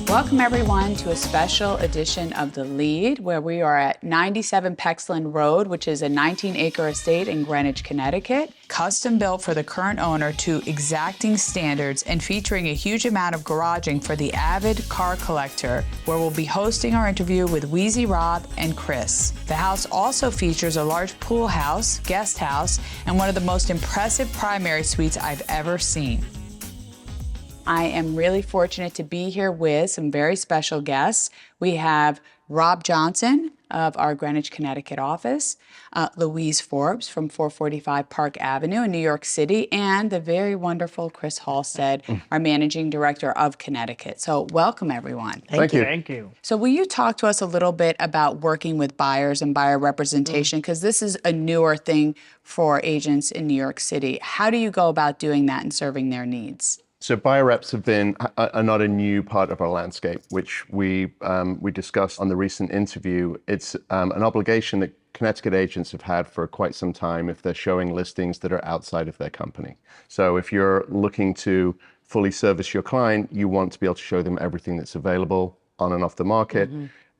Welcome everyone to a special edition of The Lead, where we are at 97 Pexland Road, which is a 19-acre estate in Greenwich, Connecticut, custom built for the current owner to exacting standards and featuring a huge amount of garaging for the avid car collector, where we'll be hosting our interview with Louise, Rob, and Chris. The house also features a large pool house, guest house, and one of the most impressive primary suites I've ever seen. I am really fortunate to be here with some very special guests. We have Rob Johnson of our Greenwich, Connecticut office, Louise Forbes from 445 Park Avenue in New York City, and the very wonderful Chris Halstead, our Managing Director of Connecticut. So welcome, everyone. Thank you. Thank you. So will you talk to us a little bit about working with buyers and buyer representation? Because this is a newer thing for agents in New York City. How do you go about doing that and serving their needs? So buyer reps are not a new part of our landscape, which we discussed on the recent interview. It's an obligation that Connecticut agents have had for quite some time if they're showing listings that are outside of their company. So if you're looking to fully service your client, you want to be able to show them everything that's available on and off the market,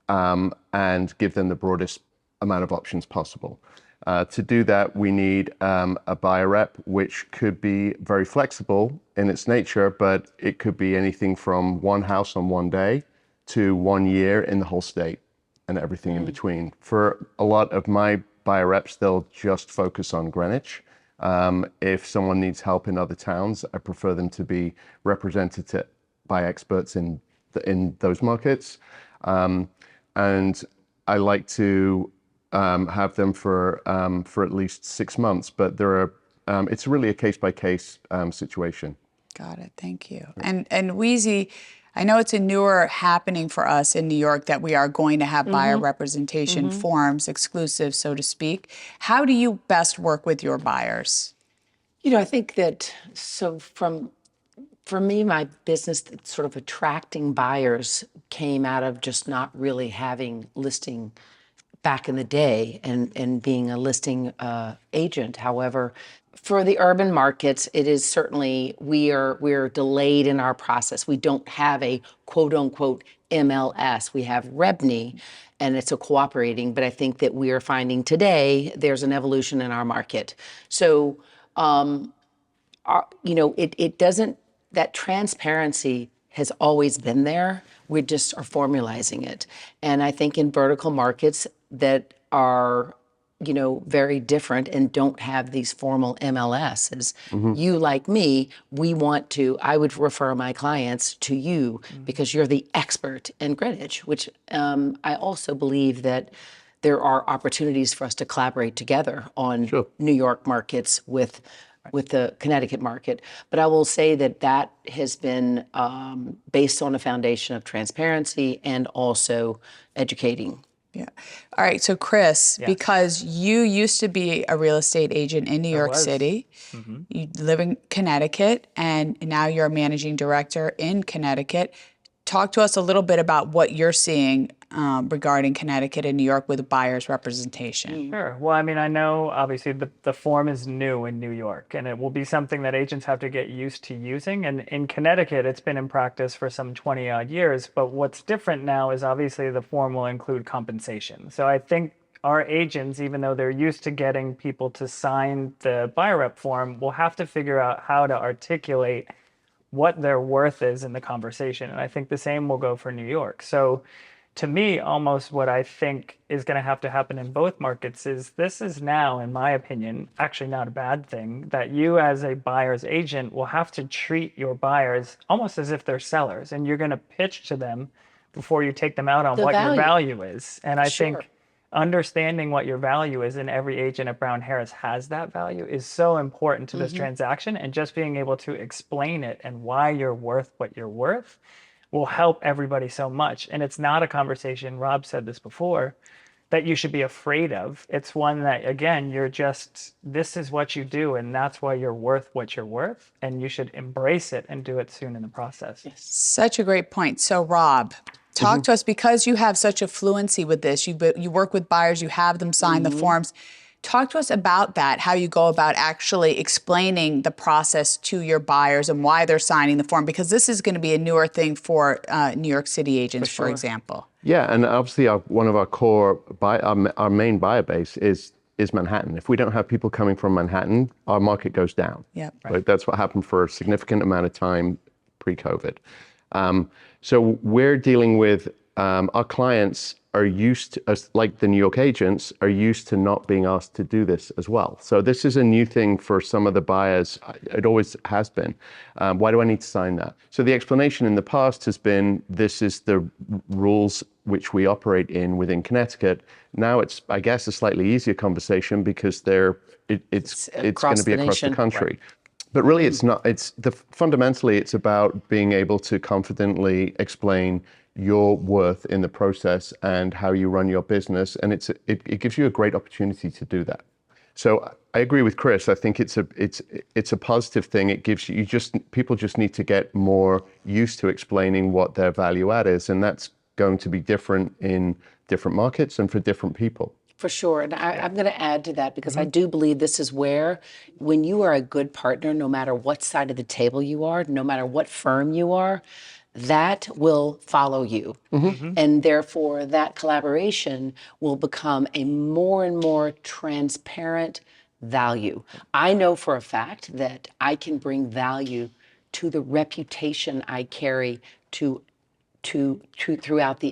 and give them the broadest amount of options possible. To do that, we need a buyer rep, which could be very flexible in its nature, but it could be anything from one house on one day to 1 year in the whole state and everything in between. For a lot of my buyer reps, they'll just focus on Greenwich. If someone needs help in other towns, I prefer them to be represented by experts in those markets. And I like to have them for at least 6 months, but it's really a case-by-case situation. Got it, thank you. And Louise, I know it's a newer happening for us in New York that we are going to have buyer representation forms, exclusive, so to speak. How do you best work with your buyers? You know, I think that, for me, my business, sort of attracting buyers came out of just not really having listing back in the day and being a listing agent. However, for the urban markets, it is certainly, we're delayed in our process. We don't have a quote unquote MLS. We have REBNY, and it's a cooperating, but I think that we are finding today there's an evolution in our market. So, it doesn't, that transparency has always been there. We just are formalizing it. And I think in vertical markets that are, very different and don't have these formal MLSs, you, like me, I would refer my clients to you because you're the expert in Greenwich, which I also believe that there are opportunities for us to collaborate together on New York markets with the Connecticut market. But I will say that has been based on a foundation of transparency and also educating. Yeah. All right. So, Chris, because you used to be a real estate agent in New York City, you live in Connecticut, and now you're a managing director in Connecticut. Talk to us a little bit about what you're seeing regarding Connecticut and New York with buyers representation. Sure. Well, I mean, I know obviously the form is new in New York, and it will be something that agents have to get used to using. And in Connecticut, it's been in practice for some 20 odd years. But what's different now is obviously the form will include compensation. So I think our agents, even though they're used to getting people to sign the buyer rep form, will have to figure out how to articulate what their worth is in the conversation. And I think the same will go for New York. So to me, almost what I think is going to have to happen in both markets is this is now, in my opinion, actually not a bad thing, that you as a buyer's agent will have to treat your buyers almost as if they're sellers, and you're going to pitch to them before you take them out on what your value is. And I think understanding what your value is, and every agent at Brown Harris has that value, is so important to this transaction. And just being able to explain it and why you're worth what you're worth will help everybody so much. And it's not a conversation, Rob said this before, that you should be afraid of. It's one that, again, this is what you do, and that's why you're worth what you're worth, and you should embrace it and do it soon in the process. Yes. Such a great point. So, Rob, talk to us, because you have such a fluency with this. You work with buyers, you have them sign the forms. Talk to us about that, how you go about actually explaining the process to your buyers and why they're signing the form, because this is going to be a newer thing for New York City agents, for example. Yeah, and obviously one of our core, our main buyer base is Manhattan. If we don't have people coming from Manhattan, our market goes down. Yep. Right? That's what happened for a significant amount of time pre-COVID. So we're dealing with our clients are used to, like the New York agents, are used to not being asked to do this as well. So this is a new thing for some of the buyers. It always has been. Why do I need to sign that? So the explanation in the past has been, this is the rules which we operate in within Connecticut. Now it's, I guess, a slightly easier conversation because it's going to be across the country. Right. But really, it's not. Fundamentally, it's about being able to confidently explain your worth in the process and how you run your business, and it gives you a great opportunity to do that. So I agree with Chris. I think it's a positive thing. It gives you people just need to get more used to explaining what their value add is, and that's going to be different in different markets and for different people. For sure. And I'm going to add to that because I do believe this is where, when you are a good partner, no matter what side of the table you are, no matter what firm you are, that will follow you. And therefore, that collaboration will become a more and more transparent value. I know for a fact that I can bring value to the reputation I carry to throughout the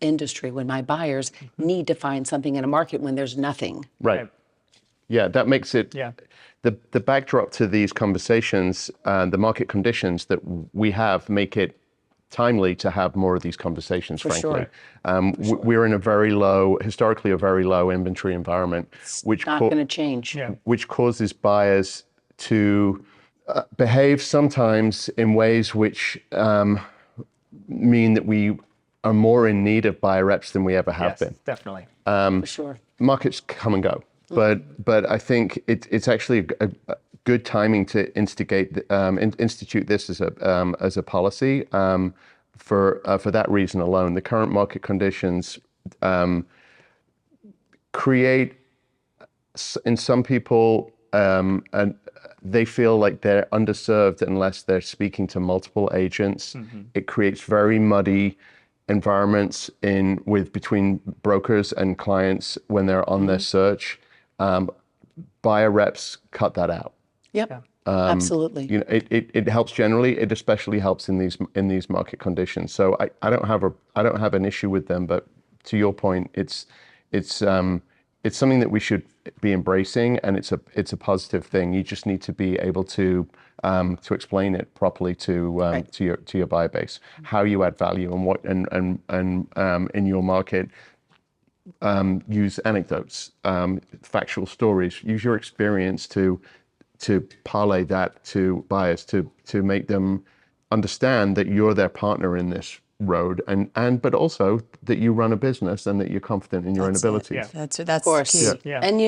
industry when my buyers need to find something in a market when there's nothing. Right. Yeah, that makes it, the backdrop to these conversations, the market conditions that we have make it timely to have more of these conversations, frankly. Sure. We're in historically a very low inventory environment, which not going to change. Which causes buyers to behave sometimes in ways which mean that we are more in need of buyer reps than we ever have been. Definitely. For sure. Markets come and go, but I think it's actually a good timing to institute this as a policy for that reason alone. The current market conditions create in some people and they feel like they're underserved unless they're speaking to multiple agents. It creates very muddy environments between brokers and clients when they're on their search. Buyer reps cut that out. Yep. Absolutely. You know, it helps generally. It especially helps in these market conditions. So I don't have an issue with them. But to your point, it's something that we should be embracing, and it's a positive thing. You just need to be able to explain it properly to your buyer base, how you add value and what and in your market. Use anecdotes, factual stories. Use your experience to parlay that to buyers to make them understand that you're their partner in this road, but also that you run a business and that you're confident in your own abilities. That's of course. key. And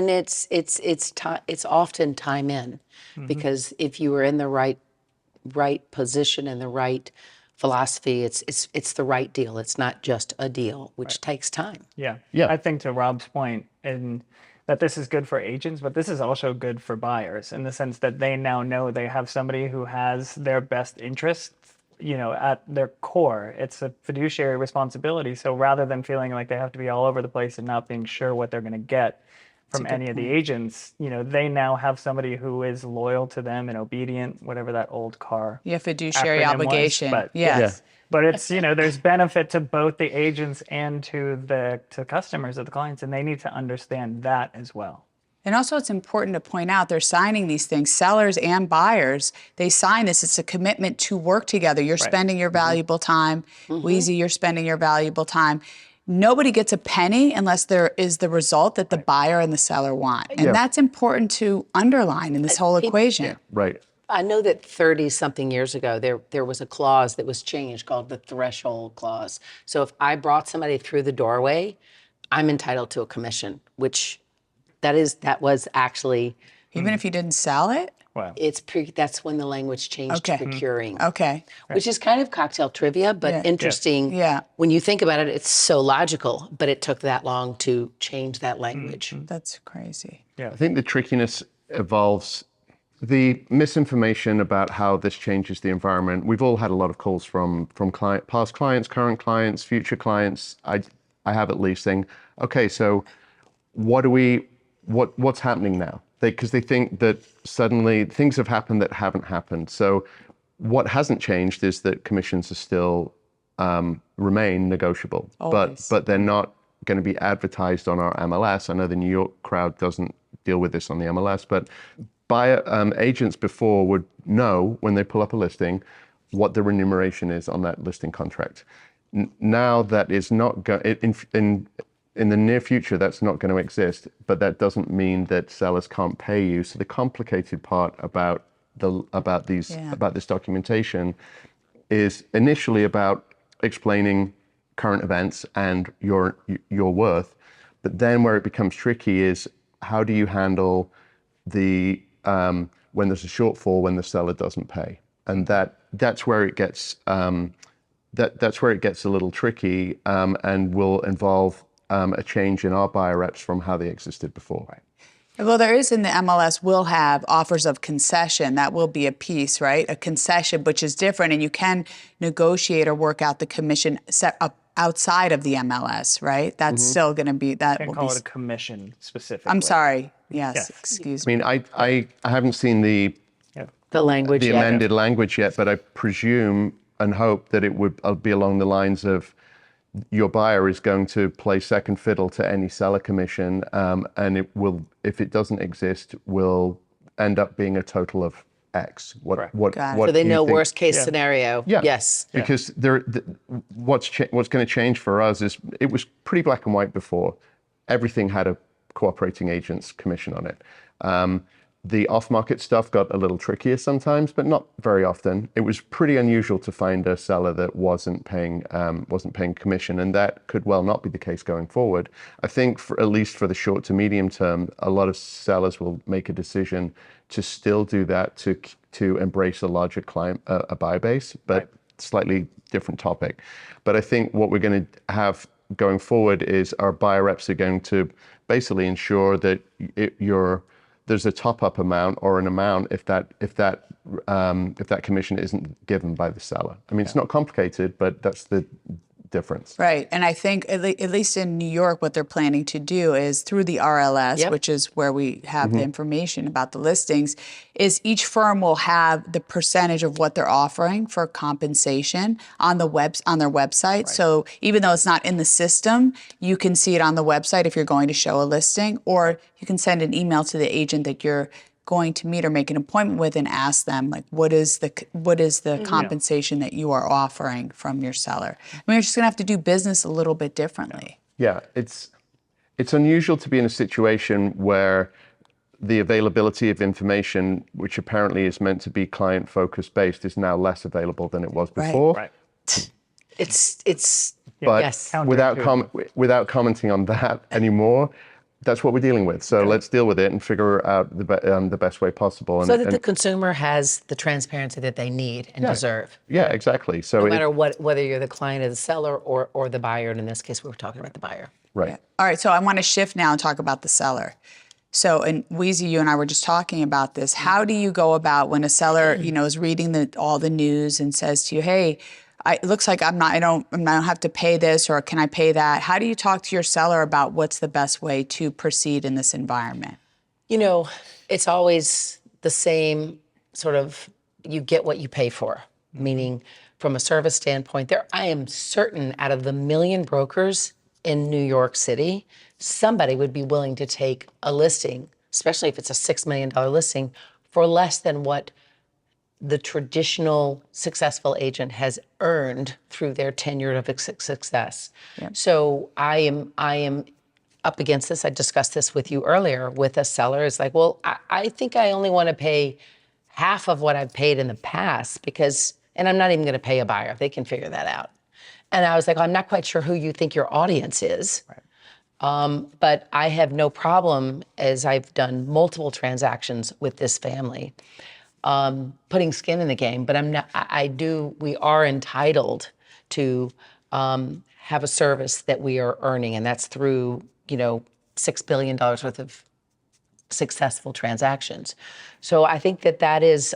it's often time in, because if you are in the right position and the right philosophy, it's the right deal. It's not just a deal, which takes time. Yeah. I think to Rob's point, and that this is good for agents, but this is also good for buyers in the sense that they now know they have somebody who has their best interests, at their core. It's a fiduciary responsibility. So rather than feeling like they have to be all over the place and not being sure what they're going to get from any of the agents, they now have somebody who is loyal to them and obedient, whatever that old car. Yeah, fiduciary obligation. But yes. But it's, there's benefit to both the agents and to customers of the clients, and they need to understand that as well. And also it's important to point out they're signing these things, sellers and buyers, they sign this. It's a commitment to work together. You're spending your valuable time. Louise, you're spending your valuable time. Nobody gets a penny unless there is the result that the buyer and the seller want. And that's important to underline in this whole equation. Right. I know that 30-something years ago, there was a clause that was changed called the threshold clause. So if I brought somebody through the doorway, I'm entitled to a commission, which that was actually... Even if you didn't sell it? Wow. That's when the language changed to Okay. procuring. Okay. Which is kind of cocktail trivia, but Yeah. interesting. Yeah. When you think about it, it's so logical, but it took that long to change that language. That's crazy. I think the trickiness evolves. The misinformation about how this changes the environment. We've all had a lot of calls from past clients, current clients, future clients. I have at least saying, okay, so what's happening now? Because they think that suddenly things have happened that haven't happened. So what hasn't changed is that commissions are still remain negotiable, Always. but they're not going to be advertised on our MLS. I know the New York crowd doesn't deal with this on the MLS, but agents before would know when they pull up a listing what the remuneration is on that listing contract. Now that is not in the near future, that's not going to exist, but that doesn't mean that sellers can't pay you. So the complicated part about this documentation is initially about explaining current events and your worth, but then where it becomes tricky is how do you handle the when there's a shortfall when the seller doesn't pay, and that's where it gets that's where it gets a little tricky, and will involve a change in our buyer reps from how they existed before. Right. Well, there is in the MLS, will have offers of concession. That will be a piece, right? A concession, which is different, and you can negotiate or work out the commission set up outside of the MLS, right? That's still going to be that. Can't call it a commission specifically. I'm sorry. Yes, excuse me. I mean, I haven't seen the language yet. amended language yet, but I presume and hope that it would be along the lines of your buyer is going to play second fiddle to any seller commission, and it will, if it doesn't exist, will end up being a total of X. Got it. So they do you know think- worst case scenario. Yeah. Yes. Because what's going to change for us is it was pretty black and white before. Everything had a cooperating agent's commission on it. The off-market stuff got a little trickier sometimes, but not very often. It was pretty unusual to find a seller that wasn't paying commission, and that could well not be the case going forward. I think, at least for the short to medium term, a lot of sellers will make a decision to still do that to embrace a larger client, a buyer base, but slightly different topic. But I think what we're going to have going forward is our buyer reps are going to basically ensure that there's a top-up amount or an amount if that commission isn't given by the seller. I mean, it's not complicated, but that's the difference. Right, and I think at least in New York, what they're planning to do is through the RLS, which is where we have the information about the listings, is each firm will have the percentage of what they're offering for compensation on their website. Right. So even though it's not in the system, you can see it on the website if you're going to show a listing, or you can send an email to the agent that you're going to meet or make an appointment with and ask them, like, what is the compensation that you are offering from your seller? I mean, you're just going to have to do business a little bit differently. Yeah, it's unusual to be in a situation where the availability of information, which apparently is meant to be client-focused based, is now less available than it was before. Right. It's But without commenting on that anymore, that's what we're dealing with. So let's deal with it and figure out the best way possible. So that the consumer has the transparency that they need and deserve. Yeah, exactly. So no matter whether you're the client of the seller or the buyer, and in this case, we were talking about the buyer. Right. Yeah. All right, so I want to shift now and talk about the seller. So, and Louise, you and I were just talking about this. How do you go about when a seller, is reading all the news and says to you, "Hey, it looks like I don't have to pay this, or can I pay that?" How do you talk to your seller about what's the best way to proceed in this environment? It's always the same sort of, you get what you pay for, meaning from a service standpoint, I am certain out of the 1 million brokers in New York City, somebody would be willing to take a listing, especially if it's a $6 million listing, for less than what the traditional successful agent has earned through their tenure of success. Yep. So I am up against this. I discussed this with you earlier with a seller. It's like, well, I think I only want to pay half of what I've paid in the past and I'm not even going to pay a buyer. They can figure that out. And I was like, I'm not quite sure who you think your audience is. Right. But I have no problem, as I've done multiple transactions with this family, putting skin in the game. But we are entitled to have a service that we are earning, and that's through, $6 billion worth of successful transactions. So I think that is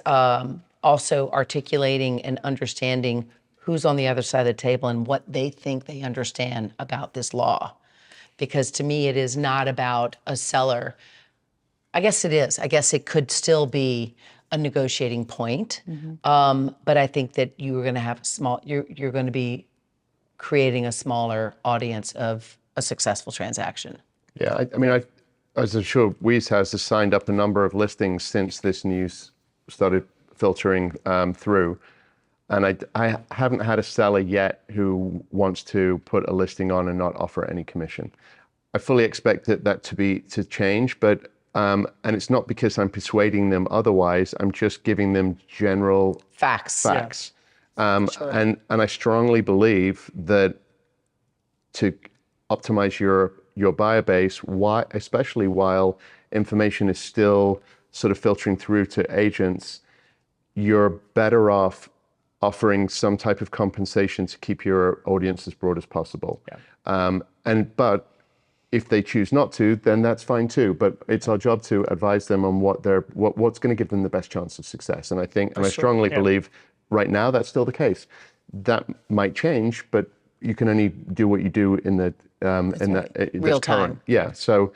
also articulating and understanding who's on the other side of the table and what they think they understand about this law. Because to me, it is not about a seller. I guess it is. I guess it could still be a negotiating point. But I think that you're going to have you're going to be creating a smaller audience of a successful transaction. Yeah, as I'm sure Louise has signed up a number of listings since this news started filtering through. And I haven't had a seller yet who wants to put a listing on and not offer any commission. I fully expect that to change, but and it's not because I'm persuading them otherwise. I'm just giving them general facts. Sure. And I strongly believe that to optimize your buyer base, especially while information is still sort of filtering through to agents, you're better off offering some type of compensation to keep your audience as broad as possible. Yeah. But if they choose not to, then that's fine too. But it's our job to advise them on what's going to give them the best chance of success. And I strongly believe right now that's still the case. That might change, but you can only do what you do in the real time. Yeah. So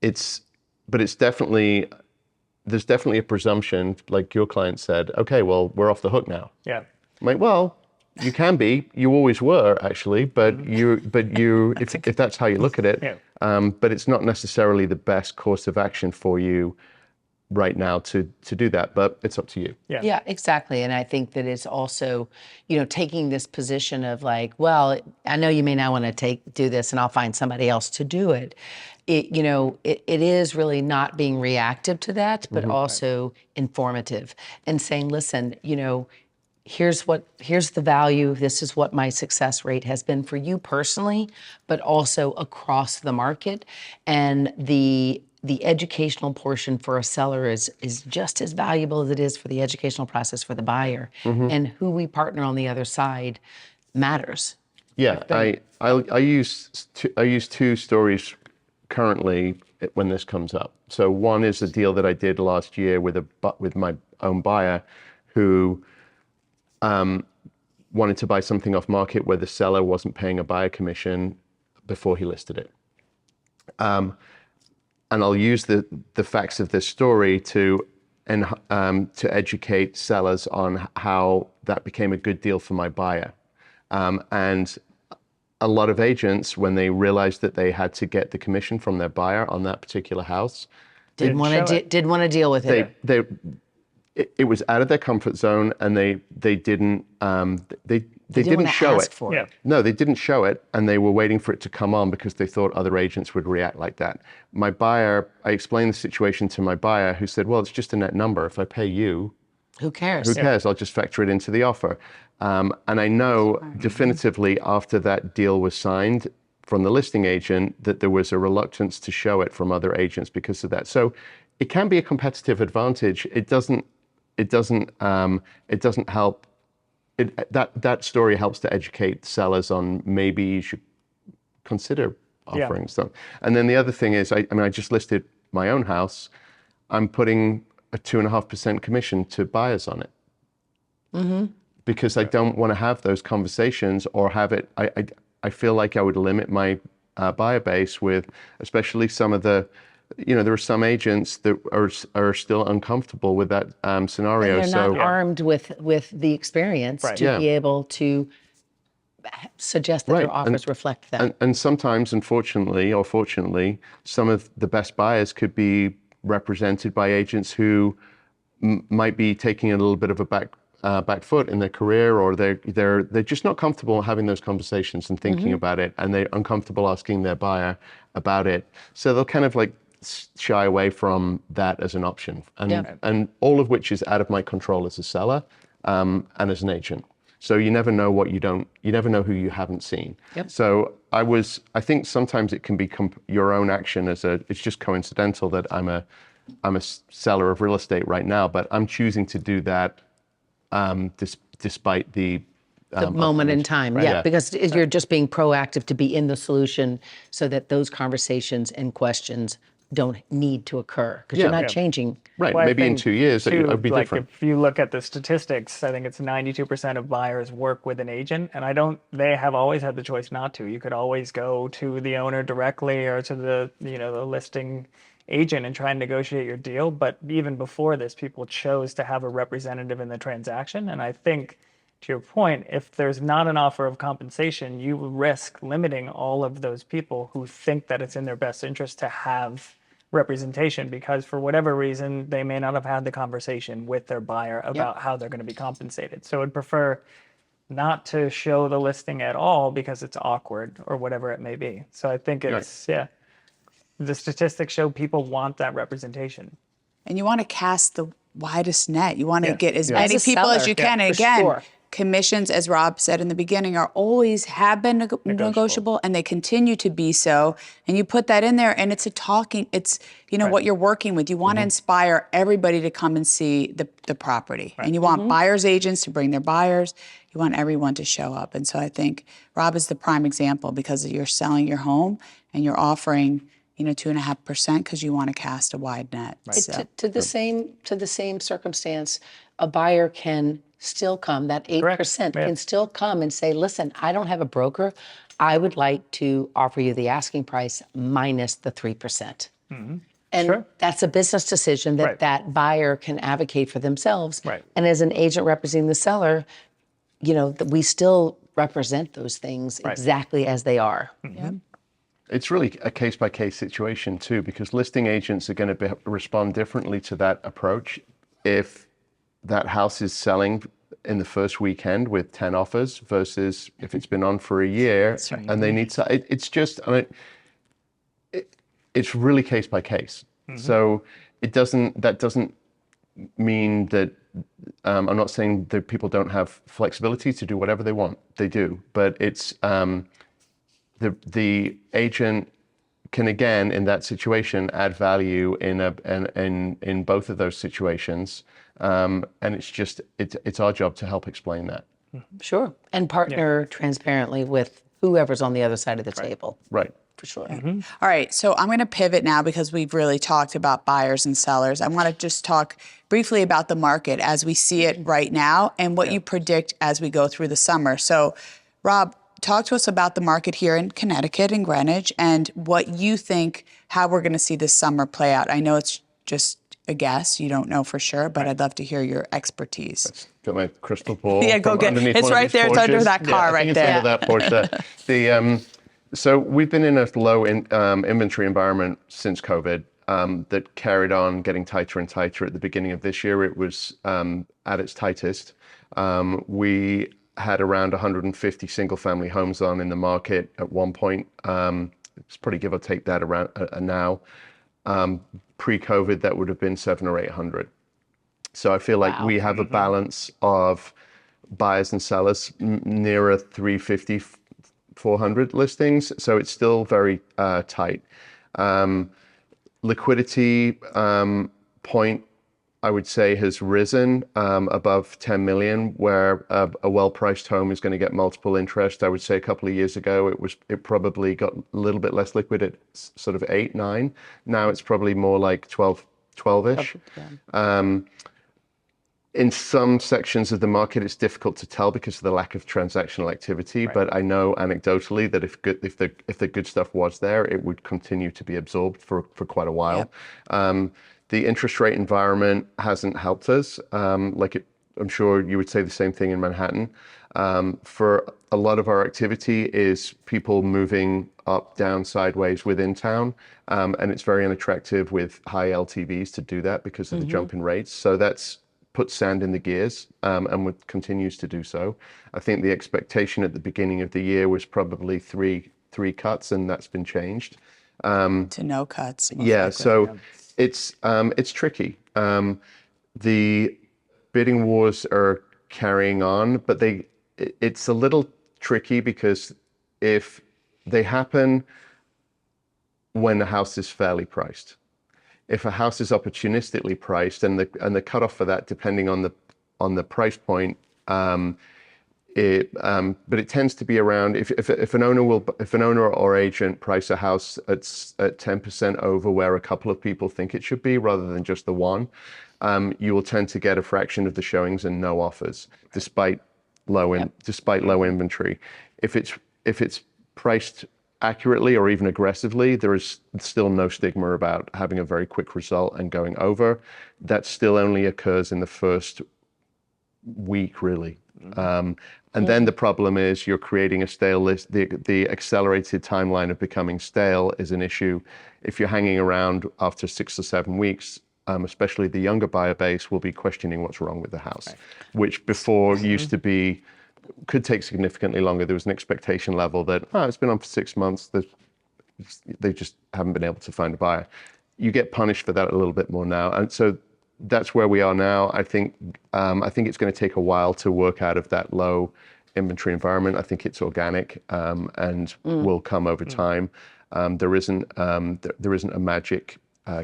it's definitely. There's definitely a presumption, like your client said, okay, well, we're off the hook now. Yeah. I'm like, well, you can be. You always were, actually, but if that's how you look at it, but it's not necessarily the best course of action for you right now to do that, but it's up to you. Yeah, exactly. And I think that it's also, taking this position of like, well, I know you may not want to do this and I'll find somebody else to do it. It is really not being reactive to that, but also informative and saying, listen, here's the value. This is what my success rate has been for you personally, but also across the market. And the educational portion for a seller is just as valuable as it is for the educational process for the buyer. And who we partner on the other side matters. Yeah, I use two stories currently when this comes up. So one is a deal that I did last year with my own buyer who wanted to buy something off market where the seller wasn't paying a buyer commission before he listed it. And I'll use the facts of this story to educate sellers on how that became a good deal for my buyer. And a lot of agents, when they realized that they had to get the commission from their buyer on that particular house, didn't want to deal with it. It was out of their comfort zone, and they didn't show it. Yeah. No, they didn't show it, and they were waiting for it to come on because they thought other agents would react like that. My buyer, I explained the situation to my buyer, who said, "Well, it's just a net number. If I pay you, who cares? Who cares? I'll just factor it into the offer." And I know definitively after that deal was signed from the listing agent that there was a reluctance to show it from other agents because of that. So it can be a competitive advantage. It doesn't help. That story helps to educate sellers on maybe you should consider offering some. And then the other thing is, I just listed my own house. I'm putting a 2.5% commission to buyers on it. Because I don't want to have those conversations or have it. I feel like I would limit my buyer base with, especially some of the, there are some agents that are still uncomfortable with that scenario. And they're not armed with the experience to be able to suggest that their offers reflect that. And sometimes, unfortunately or fortunately, some of the best buyers could be represented by agents who might be taking a little bit of a back foot in their career, or they're just not comfortable having those conversations and thinking about it, and they're uncomfortable asking their buyer about it. So they'll kind of like shy away from that as an option, and all of which is out of my control as a seller and as an agent. So you never know you never know who you haven't seen. Yep. So I think sometimes it can become your own action it's just coincidental that I'm a seller of real estate right now, but I'm choosing to do that despite the moment in time, Right. yeah, Yeah. because you're just being proactive to be in the solution so that those conversations and questions don't need to occur because you're Yeah. not Yeah. changing. Right. Well, I Maybe in think, 2 years it too, would be like different. if you look at the statistics, I think it's 92% of buyers work with an agent, and they have always had the choice not to. You could always go to the owner directly or to the listing agent and try and negotiate your deal. But even before this, people chose to have a representative in the transaction. And I think, to your point, if there's not an offer of compensation, you risk limiting all of those people who think that it's in their best interest to have representation because for whatever reason, they may not have had the conversation with their buyer about how they're going to be compensated. So I'd prefer not to show the listing at all because it's awkward or whatever it may be. So I think the statistics show people want that representation. And you want to cast the widest net. You want to get as As many a people as seller, you can. And for again, sure. commissions, as Rob said in the beginning, have been negotiable, and they continue to be so. And you put that in there, and it's what you're working with. You want to inspire everybody to come and see the property. And you want buyers agents to bring their buyers. You want everyone to show up. And so I think Rob is the prime example because you're selling your home and you're offering 2.5% because you want to cast a wide net. Right. So. To the same circumstance, a buyer can still come. That 8% can still come and say, "Listen, I don't have a broker. I would like to offer you the asking price minus the 3%." And that's a business decision that buyer can advocate for themselves. Right. And as an agent representing the seller, we still represent those things exactly as they are. Yep. It's really a case-by-case situation too, because listing agents are going to respond differently to that approach. If that house is selling in the first weekend with 10 offers versus if it's been on for a year and they need to, it's really case by case. So that doesn't mean that, I'm not saying that people don't have flexibility to do whatever they want. They do, but it's, the agent can again in that situation add value in both of those situations, and it's our job to help explain that. Sure, and partner transparently with whoever's on the other side of the table. Right. For sure. All right, so I'm going to pivot now because we've really talked about buyers and sellers. I want to just talk briefly about the market as we see it right now and what you predict as we go through the summer. So, Rob, talk to us about the market here in Connecticut and Greenwich and what you think, how we're going to see this summer play out. I know it's just a guess. You don't know for sure, but I'd love to hear your expertise. Got my crystal ball. Yeah, go get it. It's right there. It's under that car right there. It's under that Porsche. So we've been in a low inventory environment since COVID that carried on getting tighter and tighter. At the beginning of this year, it was at its tightest. We had around 150 single-family homes on in the market at one point. It's probably give or take that around now. Pre-COVID, that would have been 700 or 800. So I feel like we have a balance of buyers and sellers nearer 350, 400 listings. So it's still very tight. Liquidity point, I would say, has risen above 10 million, where a well-priced home is going to get multiple interest. I would say a couple of years ago, it probably got a little bit less liquid at sort of 8, 9. Now it's probably more like 12-ish. In some sections of the market, it's difficult to tell because of the lack of transactional activity. Right. But I know anecdotally that if the good stuff was there, it would continue to be absorbed for quite a while. Yep. The interest rate environment hasn't helped us. I'm sure you would say the same thing in Manhattan. For a lot of our activity is people moving up, down, sideways within town. And it's very unattractive with high LTVs to do that because of the jump in rates. So that's put sand in the gears and continues to do so. I think the expectation at the beginning of the year was probably three cuts, and that's been changed. To no cuts. Yeah, so it's tricky. The bidding wars are carrying on, but it's a little tricky because if they happen when the house is fairly priced, if a house is opportunistically priced, and the cutoff for that, depending on the price point, but it tends to be around if an owner or agent price a house at 10% over where a couple of people think it should be, rather than just the one, you will tend to get a fraction of the showings and no offers, despite low inventory. If it's priced accurately or even aggressively, there is still no stigma about having a very quick result and going over. That still only occurs in the first week, really. And then the problem is you're creating a stale list. The accelerated timeline of becoming stale is an issue. If you're hanging around after 6 or 7 weeks, especially the younger buyer base will be questioning what's wrong with the house, which before used to be, could take significantly longer. There was an expectation level that, it's been on for 6 months, they just haven't been able to find a buyer. You get punished for that a little bit more now. And so that's where we are now. I think it's going to take a while to work out of that low inventory environment. I think it's organic and will come over time. There isn't a magic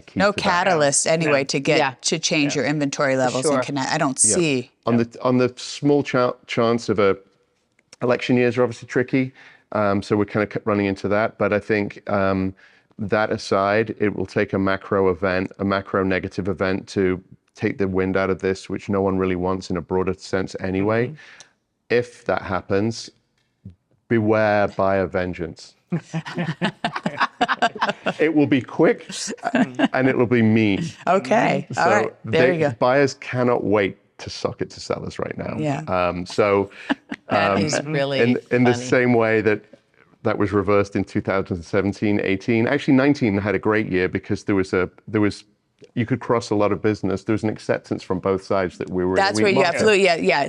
key. No to that. catalyst anyway to get to change your inventory levels and connect. I don't see on the small chance of election years are obviously tricky. So we're kind of running into that. But I think that aside, it will take a macro negative event to take the wind out of this, which no one really wants in a broader sense anyway. If that happens, beware buyer vengeance. It will be quick and it will be mean. Okay. So all right. There you go. Buyers cannot wait to sock it to sellers right now. Yeah. That is really in the funny. same way that was reversed in 2017, 18. Actually, 19 had a great year because there was you could cross a lot of business. There was an acceptance from both sides that we were. That's where you have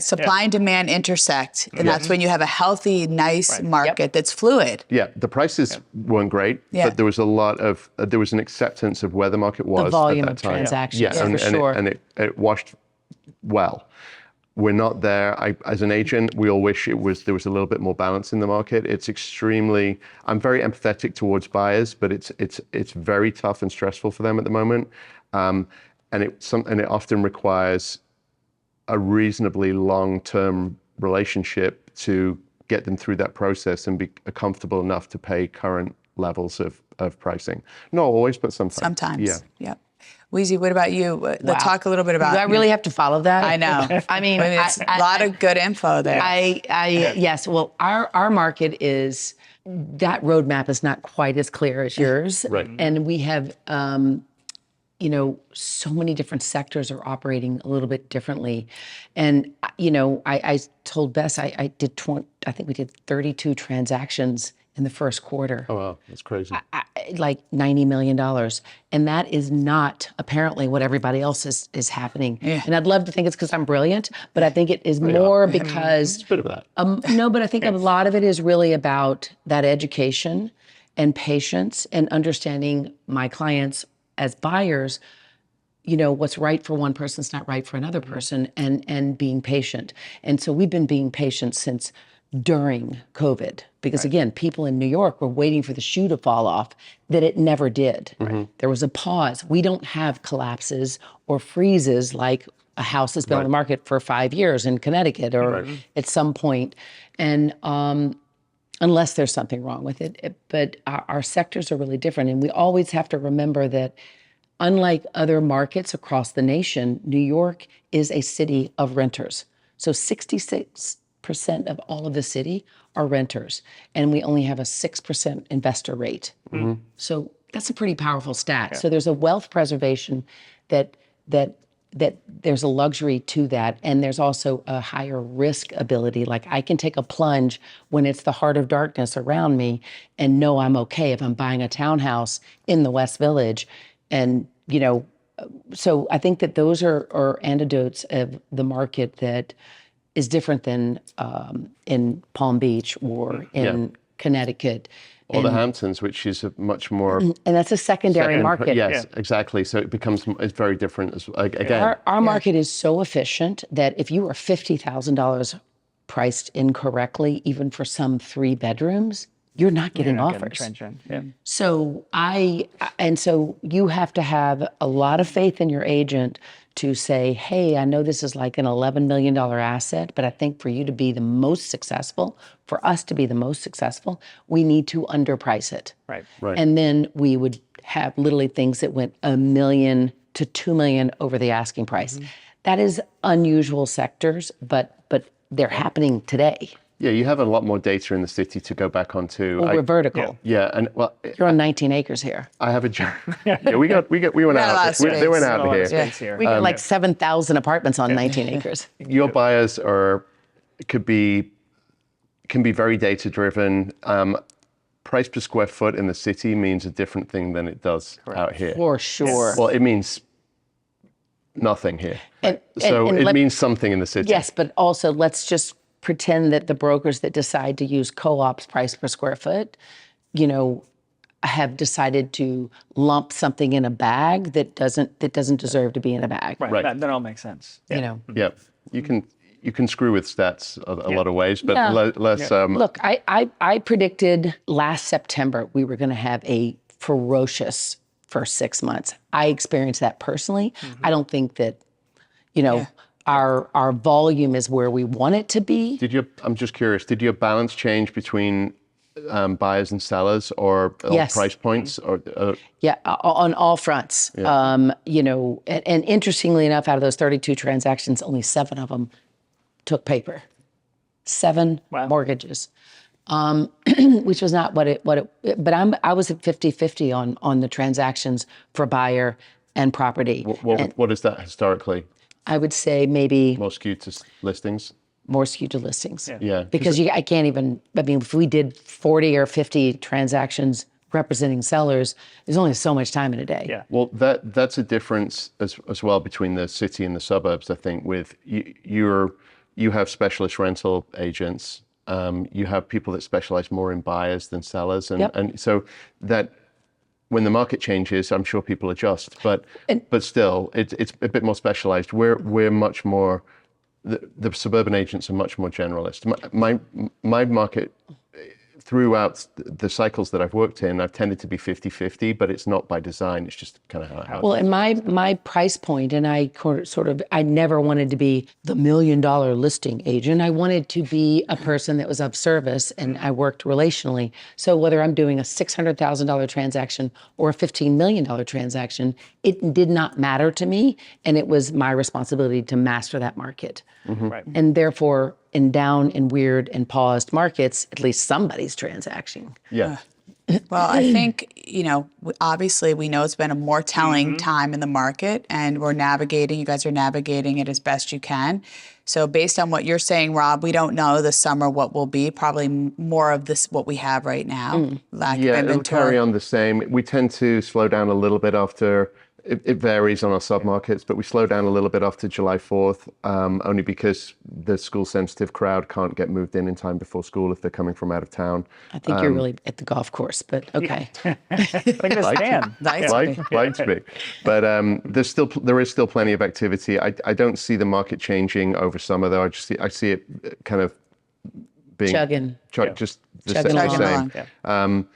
supply and demand intersect, and that's when you have a healthy, nice market that's fluid. Yeah, the prices weren't great, but there was a lot of there was an acceptance of where the market was. The volume at that of time. transactions, and, for sure. It washed well. We're not there. As an agent, we all wish there was a little bit more balance in the market. It's extremely. I'm very empathetic towards buyers, but it's very tough and stressful for them at the moment, and it often requires a reasonably long-term relationship to get them through that process and be comfortable enough to pay current levels of pricing. Not always, but sometimes. Sometimes. Yeah. Louise, what about you? Let's talk a little bit about. Do I really have to follow that? I know. I mean, it's a lot of good info there. Yes. Well, our market is, that roadmap is not quite as clear as yours. Right. And we have, so many different sectors are operating a little bit differently. And, I told Bess, I think we did 32 transactions in the first quarter. Oh, wow, that's crazy. Like $90 million. And that is not apparently what everybody else is happening. Yeah. And I'd love to think it's because I'm brilliant, but I think it is more because... It's a bit of that. No, but I think a lot of it is really about that education and patience and understanding my clients as buyers, what's right for one person is not right for another person, and being patient. And so we've been being patient since during COVID, because again, people in New York were waiting for the shoe to fall off, that it never did. Right. There was a pause. We don't have collapses or freezes like a house that's been on the market for 5 years in Connecticut or at some point. And unless there's something wrong with it. But our sectors are really different. And we always have to remember that unlike other markets across the nation, New York is a city of renters. So 66% of all of the city are renters, and we only have a 6% investor rate. Mm-hmm. So that's a pretty powerful stat. Yeah. So there's a wealth preservation that there's a luxury to that, and there's also a higher risk ability. Like I can take a plunge when it's the heart of darkness around me and know I'm okay if I'm buying a townhouse in the West Village. And, so I think that those are antidotes of the market that is different than in Palm Beach or in Connecticut. Or the Hamptons, which is a much more... And that's a secondary market. Yes, exactly. So it's very different. Again, Our market is so efficient that if you are $50,000 priced incorrectly, even for some 3 bedrooms, you're not getting offers. Yeah. So so you have to have a lot of faith in your agent to say, hey, I know this is like an $11 million asset, but I think for you to be the most successful, for us to be the most successful, we need to underprice it. Right. And then we would have literally things that went $1 million to $2 million over the asking price. That is unusual sectors, but they're happening today. Yeah, you have a lot more data in the city to go back onto. Well, we're vertical. Yeah, and well, You're on 19 acres here. I have a. Yeah, we went a lot out. of space. They went A out lot of here. space here. We got like 7,000 apartments on 19 acres. Your buyers can be very data driven. Price per square foot in the city means a different thing than it does out here. For sure. Well, it means nothing here. And It means something in the city. Yes, but also let's just pretend that the brokers that decide to use co-op's price per square foot, have decided to lump something in a bag that doesn't deserve to be in a bag. Right. That all makes sense. Yeah. Yeah, you can screw with stats a lot of ways, but let's. Look, I predicted last September we were going to have a ferocious first 6 months. I experienced that personally. I don't think that, our volume is where we want it to be. I'm just curious, did your balance change between buyers and sellers or price points? Yeah, on all fronts. Yeah. And interestingly enough, out of those 32 transactions, only 7 of them took paper. 7 mortgages, which was not what it. But I was at 50-50 on the transactions for buyer and property. What is that historically? I would say maybe More skewed to listings? more skewed to listings. Yeah. Because I can't even, if we did 40 or 50 transactions representing sellers, there's only so much time in a day. Yeah. Well, that's a difference as well between the city and the suburbs, I think, with you have specialist rental agents, you have people that specialize more in buyers than sellers. And so that when the market changes, I'm sure people adjust, but still it's a bit more specialized. We're much more, the suburban agents are much more generalist. My market, throughout the cycles that I've worked in, I've tended to be 50-50, but it's not by design. It's just kind of how it happens. Well, and my price point, and I never wanted to be the $1 million listing agent. I wanted to be a person that was of service, and I worked relationally. So whether I'm doing a $600,000 transaction or a $15 million transaction, it did not matter to me, and it was my responsibility to master that market. Right. And therefore, in down and weird and paused markets, at least somebody's transacting. Yeah. Well, I think, obviously we know it's been a more telling time in the market, and you guys are navigating it as best you can. So based on what you're saying, Rob, we don't know this summer what will be, probably more of this, what we have right now, lack of inventory. It'll carry on the same. We tend to slow down a little bit after. It varies on our submarkets, but we slow down a little bit after July 4th, only because the school-sensitive crowd can't get moved in time before school if they're coming from out of town. I think you're really at the golf course, but okay. Like a stand. Like to be. But there is still plenty of activity. I don't see the market changing over summer, though. I see it kind of being Chugging. Just the Chugging same. along.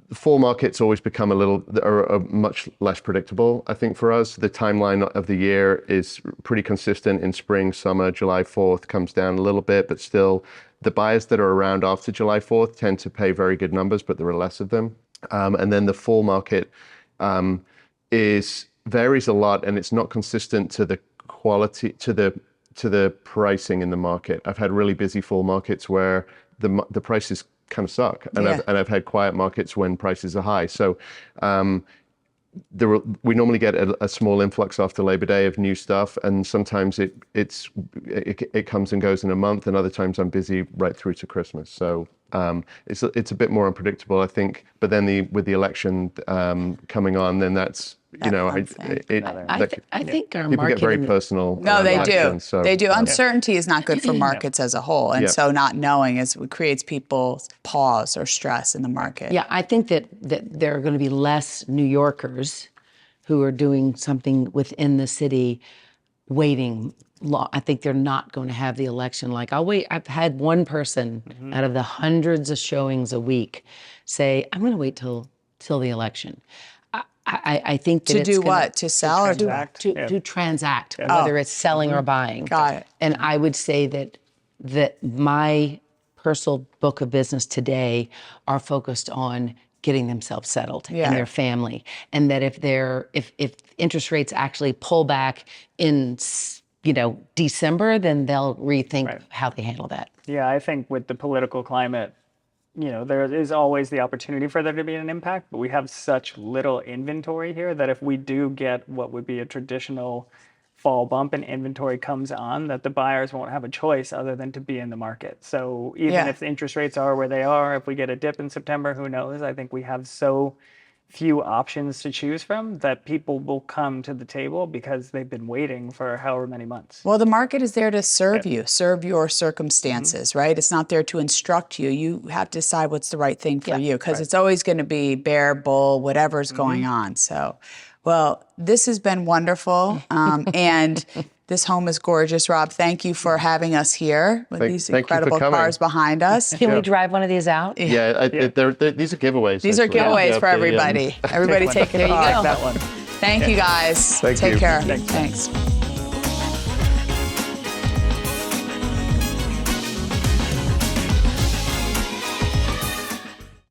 The fall markets always become are much less predictable, I think, for us. The timeline of the year is pretty consistent in spring, summer. July 4th comes down a little bit, but still the buyers that are around after July 4th tend to pay very good numbers, but there are less of them. And then the fall market varies a lot, and it's not consistent to the quality, to the pricing in the market. I've had really busy fall markets where the prices kind of suck, and I've had quiet markets when prices are high. So we normally get a small influx after Labor Day of new stuff, and sometimes it comes and goes in a month, and other times I'm busy right through to Christmas. So it's a bit more unpredictable, I think. But then with the election coming on, then that's I think our people market get very personal. No, they do. So, they do. Uncertainty is not good for markets as a whole. And so not knowing creates people's pause or stress in the market. Yeah, I think that there are going to be less New Yorkers who are doing something within the city waiting long. I think they're not going to have the election. Like, I'll wait. I've had one person out of the hundreds of showings a week say, I'm going to wait till the election. I think that To it's do gonna, what? To sell or transact. to transact, whether it's selling or buying. Got it. And I would say that my personal book of business today are focused on getting themselves settled and their family, and that if interest rates actually pull back in December, then they'll rethink how they handle that. Yeah, I think with the political climate, there is always the opportunity for there to be an impact, but we have such little inventory here that if we do get what would be a traditional fall bump and inventory comes on, that the buyers won't have a choice other than to be in the market. So even if the interest rates are where they are, if we get a dip in September, who knows? I think we have so few options to choose from that people will come to the table because they've been waiting for however many months. Well, the market is there to serve you, serve your circumstances, right? It's not there to instruct you. You have to decide what's the right thing for you, because it's always going to be bear, bull, whatever's going on. So, well, this has been wonderful. And this home is gorgeous, Rob. Thank you for having us here with these incredible cars behind us. Can we drive one of these out? Yeah, these are giveaways. These are actually. giveaways for everybody. Everybody take a car. That one. Thank you, guys. Thank Take you. care. Thanks. Thanks.